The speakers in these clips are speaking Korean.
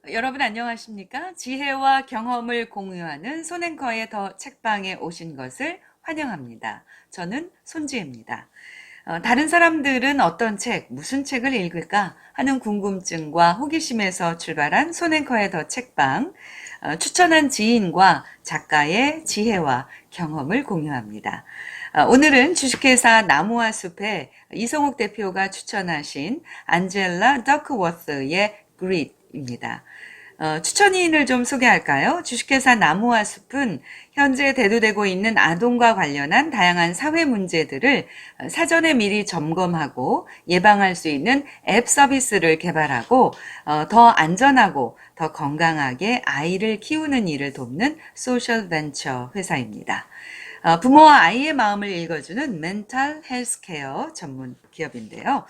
여러분 안녕하십니까? 지혜와 경험을 공유하는 손앵커의 더 책방에 오신 것을 환영합니다. 저는 손지혜입니다. 다른 사람들은 어떤 책, 무슨 책을 읽을까 하는 궁금증과 호기심에서 출발한 손앵커의 더 책방, 추천한 지인과 작가의 지혜와 경험을 공유합니다. 오늘은 주식회사 나무와 숲의 이성욱 대표가 추천하신 안젤라 더크워스의 Greed입니다. 추천인을 좀 소개할까요? 주식회사 나무와 숲은 현재 대두되고 있는 아동과 관련한 다양한 사회 문제들을 사전에 미리 점검하고 예방할 수 있는 앱 서비스를 개발하고 더 안전하고 더 건강하게 아이를 키우는 일을 돕는 소셜 벤처 회사입니다. 부모와 아이의 마음을 읽어주는 멘탈 헬스케어 전문 기업인데요.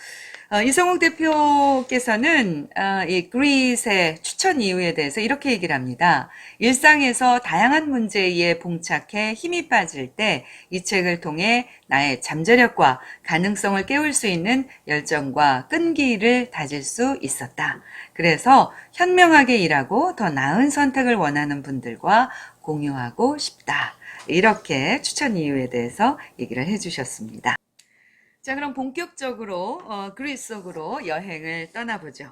이성욱 대표께서는 이 그릿의 추천 이유에 대해서 이렇게 얘기를 합니다. 일상에서 다양한 문제에 봉착해 힘이 빠질 때 이 책을 통해 나의 잠재력과 가능성을 깨울 수 있는 열정과 끈기를 다질 수 있었다. 그래서 현명하게 일하고 더 나은 선택을 원하는 분들과 공유하고 싶다. 이렇게 추천 이유에 대해서 얘기를 해주셨습니다. 자, 그럼 본격적으로 그리스 속으로 여행을 떠나보죠.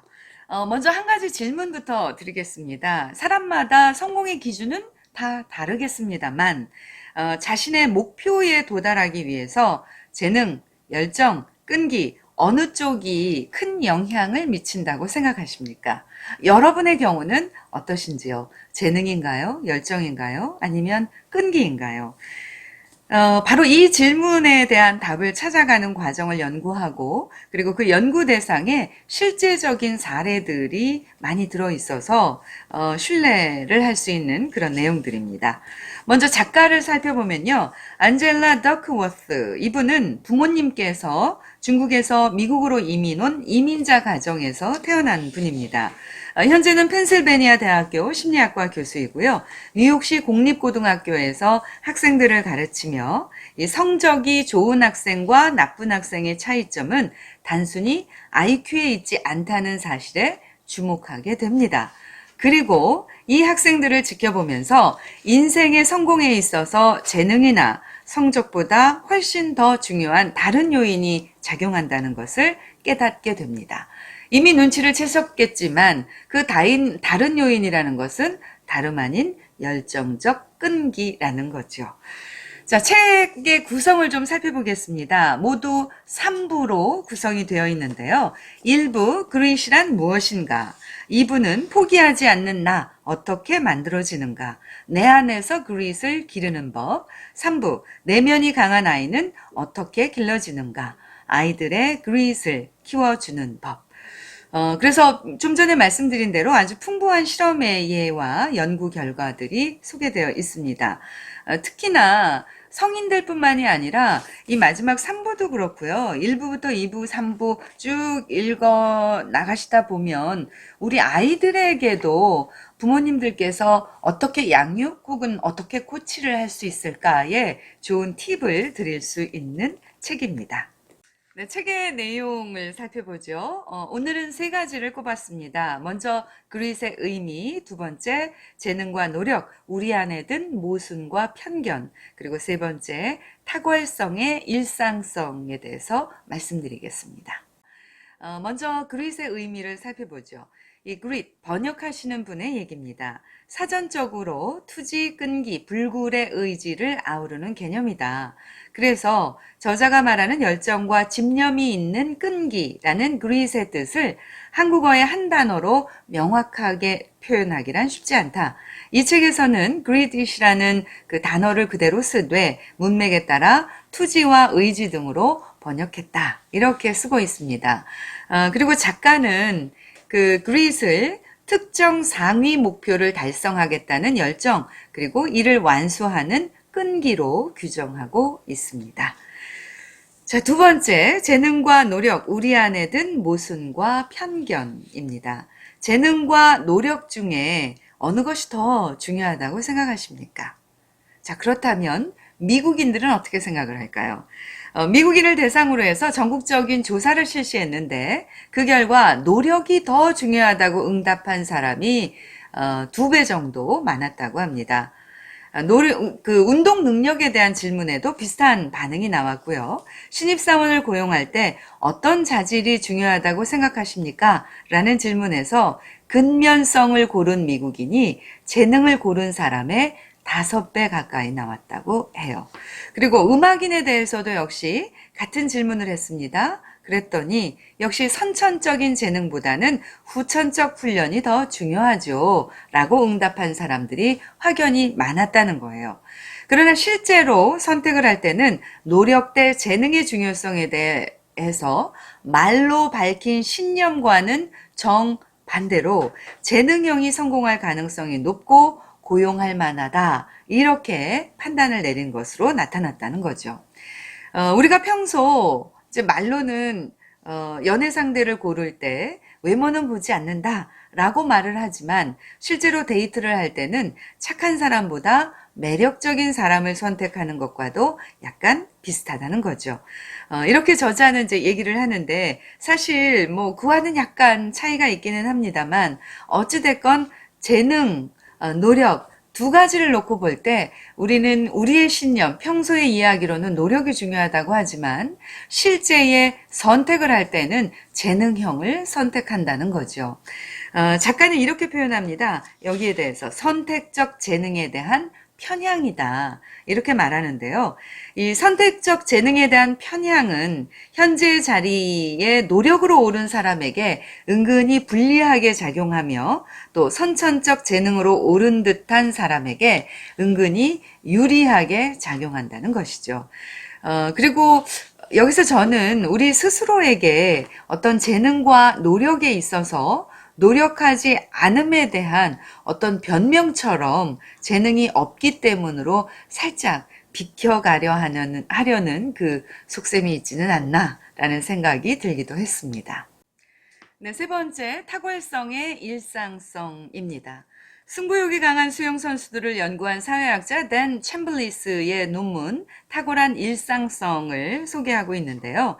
먼저 한 가지 질문부터 드리겠습니다. 사람마다 성공의 기준은 다 다르겠습니다만 자신의 목표에 도달하기 위해서 재능, 열정, 끈기 어느 쪽이 큰 영향을 미친다고 생각하십니까? 여러분의 경우는 어떠신지요? 재능인가요? 열정인가요? 아니면 끈기인가요? 바로 이 질문에 대한 답을 찾아가는 과정을 연구하고 그리고 그 연구 대상에 실제적인 사례들이 많이 들어있어서 신뢰를 할 수 있는 그런 내용들입니다. 먼저 작가를 살펴보면요. 안젤라 더크워스 이분은 부모님께서 중국에서 미국으로 이민 온 이민자 가정에서 태어난 분입니다. 현재는 펜실베니아 대학교 심리학과 교수이고요. 뉴욕시 공립고등학교에서 학생들을 가르치며 이 성적이 좋은 학생과 나쁜 학생의 차이점은 단순히 IQ에 있지 않다는 사실에 주목하게 됩니다. 그리고 이 학생들을 지켜보면서 인생의 성공에 있어서 재능이나 성적보다 훨씬 더 중요한 다른 요인이 작용한다는 것을 깨닫게 됩니다. 이미 눈치를 채셨겠지만 그 다른 요인이라는 것은 다름 아닌 열정적 끈기라는 거죠. 자, 책의 구성을 좀 살펴보겠습니다. 모두 3부로 구성이 되어 있는데요. 1부, 그릿이란 무엇인가? 2부는 포기하지 않는 나, 어떻게 만들어지는가? 내 안에서 그릿을 기르는 법. 3부, 내면이 강한 아이는 어떻게 길러지는가? 아이들의 그릿을 키워주는 법. 그래서 좀 전에 말씀드린 대로 아주 풍부한 실험의 예와 연구 결과들이 소개되어 있습니다. 특히나 성인들뿐만이 아니라 이 마지막 3부도 그렇고요. 1부부터 2부, 3부 쭉 읽어 나가시다 보면 우리 아이들에게도 부모님들께서 어떻게 양육 혹은 어떻게 코치를 할 수 있을까에 좋은 팁을 드릴 수 있는 책입니다. 네, 책의 내용을 살펴보죠. 오늘은 세 가지를 꼽았습니다. 먼저 그릿의 의미, 두 번째 재능과 노력, 우리 안에 든 모순과 편견, 그리고 세 번째 탁월성의 일상성에 대해서 말씀드리겠습니다. 먼저 그릿의 의미를 살펴보죠. 이 그릿, 번역하시는 분의 얘기입니다. 사전적으로 투지, 끈기, 불굴의 의지를 아우르는 개념이다. 그래서 저자가 말하는 열정과 집념이 있는 끈기라는 그릿의 뜻을 한국어의 한 단어로 명확하게 표현하기란 쉽지 않다. 이 책에서는 그릿이라는 그 단어를 그대로 쓰되 문맥에 따라 투지와 의지 등으로 번역했다. 이렇게 쓰고 있습니다. 그리고 작가는 그 그릿을 특정 상위 목표를 달성하겠다는 열정, 그리고 이를 완수하는 끈기로 규정하고 있습니다. 자, 두 번째, 재능과 노력, 우리 안에 든 모순과 편견입니다. 재능과 노력 중에 어느 것이 더 중요하다고 생각하십니까? 자, 그렇다면 미국인들은 어떻게 생각을 할까요? 미국인을 대상으로 해서 전국적인 조사를 실시했는데 그 결과 노력이 더 중요하다고 응답한 사람이 2배 정도 많았다고 합니다. 운동 능력에 대한 질문에도 비슷한 반응이 나왔고요. 신입사원을 고용할 때 어떤 자질이 중요하다고 생각하십니까? 라는 질문에서 근면성을 고른 미국인이 재능을 고른 사람의 5배 가까이 나왔다고 해요. 그리고 음악인에 대해서도 역시 같은 질문을 했습니다. 그랬더니 역시 선천적인 재능보다는 후천적 훈련이 더 중요하죠. 라고 응답한 사람들이 확연히 많았다는 거예요. 그러나 실제로 선택을 할 때는 노력 대 재능의 중요성에 대해서 말로 밝힌 신념과는 정반대로 재능형이 성공할 가능성이 높고 고용할 만하다. 이렇게 판단을 내린 것으로 나타났다는 거죠. 우리가 평소 이제 말로는 연애 상대를 고를 때 외모는 보지 않는다 라고 말을 하지만 실제로 데이트를 할 때는 착한 사람보다 매력적인 사람을 선택하는 것과도 약간 비슷하다는 거죠. 이렇게 저자는 이제 얘기를 하는데 사실 뭐 그와는 약간 차이가 있기는 합니다만 어찌됐건 재능, 노력 2가지를 놓고 볼 때 우리는 우리의 신념, 평소의 이야기로는 노력이 중요하다고 하지만 실제의 선택을 할 때는 재능형을 선택한다는 거죠. 작가는 이렇게 표현합니다. 여기에 대해서 선택적 재능에 대한 편향이다. 이렇게 말하는데요. 이 선택적 재능에 대한 편향은 현재 자리에 노력으로 오른 사람에게 은근히 불리하게 작용하며 또 선천적 재능으로 오른 듯한 사람에게 은근히 유리하게 작용한다는 것이죠. 그리고 여기서 저는 우리 스스로에게 어떤 재능과 노력에 있어서 노력하지 않음에 대한 어떤 변명처럼 재능이 없기 때문으로 살짝 비켜가려 하려는 그 속셈이 있지는 않나라는 생각이 들기도 했습니다. 네, 3번째, 탁월성의 일상성입니다. 승부욕이 강한 수영 선수들을 연구한 사회학자 댄 챔블리스의 논문 탁월한 일상성을 소개하고 있는데요.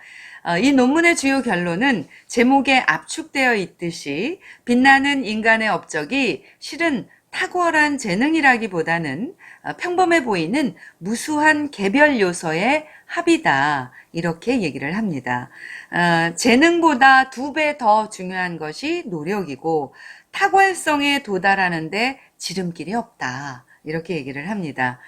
이 논문의 주요 결론은 제목에 압축되어 있듯이 빛나는 인간의 업적이 실은 탁월한 재능이라기보다는 평범해 보이는 무수한 개별 요소의 합이다. 이렇게 얘기를 합니다. 재능보다 2배 더 중요한 것이 노력이고 탁월성에 도달하는데 지름길이 없다. 이렇게 얘기를 합니다.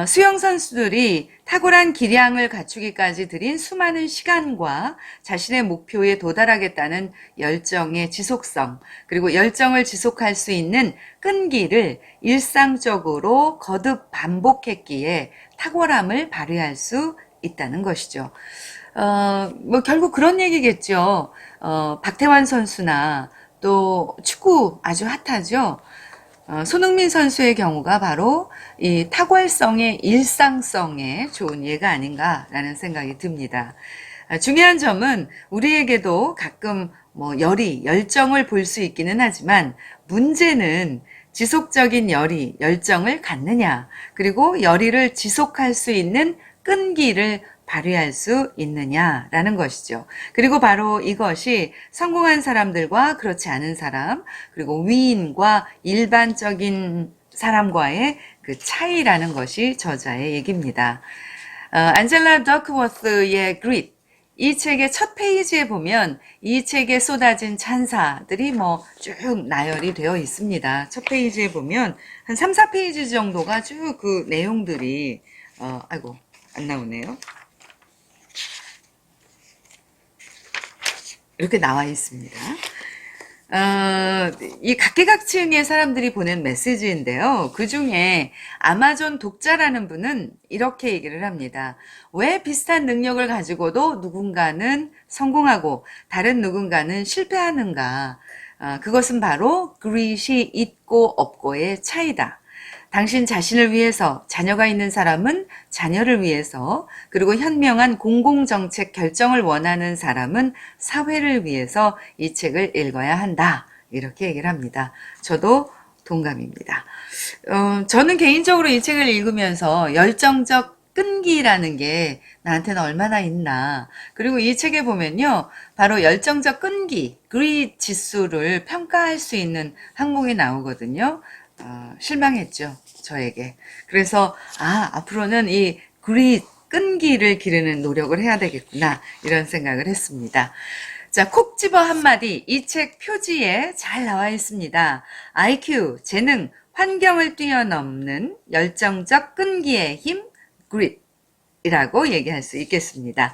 수영 선수들이 탁월한 기량을 갖추기까지 들인 수많은 시간과 자신의 목표에 도달하겠다는 열정의 지속성, 그리고 열정을 지속할 수 있는 끈기를 일상적으로 거듭 반복했기에 탁월함을 발휘할 수 있다는 것이죠. 뭐 결국 그런 얘기겠죠. 박태환 선수나 또 축구 아주 핫하죠. 손흥민 선수의 경우가 바로 이 탁월성의 일상성에 좋은 예가 아닌가라는 생각이 듭니다. 중요한 점은 우리에게도 가끔 뭐 열정을 볼 수 있기는 하지만 문제는 지속적인 열정을 갖느냐, 그리고 열의를 지속할 수 있는 끈기를 발휘할 수 있느냐라는 것이죠. 그리고 바로 이것이 성공한 사람들과 그렇지 않은 사람, 그리고 위인과 일반적인 사람과의 그 차이라는 것이 저자의 얘기입니다. 안젤라 더크워스의 그릿, 이 책의 첫 페이지에 보면 이 책에 쏟아진 찬사들이 뭐 쭉 나열이 되어 있습니다. 첫 페이지에 보면 한 3, 4페이지 정도가 쭉 그 내용들이 아이고 안 나오네요. 이렇게 나와 있습니다. 이 각계각층의 사람들이 보낸 메시지인데요. 그 중에 아마존 독자라는 분은 이렇게 얘기를 합니다. 왜 비슷한 능력을 가지고도 누군가는 성공하고 다른 누군가는 실패하는가? 그것은 바로 그릿이 있고 없고의 차이다. 당신 자신을 위해서, 자녀가 있는 사람은 자녀를 위해서, 그리고 현명한 공공정책 결정을 원하는 사람은 사회를 위해서 이 책을 읽어야 한다. 이렇게 얘기를 합니다. 저도 동감입니다. 저는 개인적으로 이 책을 읽으면서 열정적 끈기라는 게 나한테는 얼마나 있나. 그리고 이 책에 보면요. 바로 열정적 끈기, 그릿 지수를 평가할 수 있는 항목이 나오거든요. 실망했죠. 저에게. 그래서, 앞으로는 이 그릿, 끈기를 기르는 노력을 해야 되겠구나. 이런 생각을 했습니다. 자, 콕 집어 한마디. 이 책 표지에 잘 나와 있습니다. IQ, 재능, 환경을 뛰어넘는 열정적 끈기의 힘, grit이라고 얘기할 수 있겠습니다.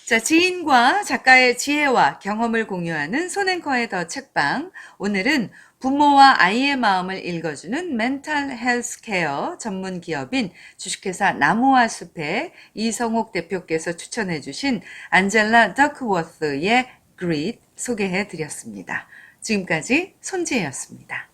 자, 지인과 작가의 지혜와 경험을 공유하는 손앤커의 더 책방. 오늘은 부모와 아이의 마음을 읽어주는 멘탈 헬스 케어 전문 기업인 주식회사 나무와 숲의 이성옥 대표께서 추천해 주신 안젤라 더크워스의 Grit 소개해 드렸습니다. 지금까지 손지혜였습니다.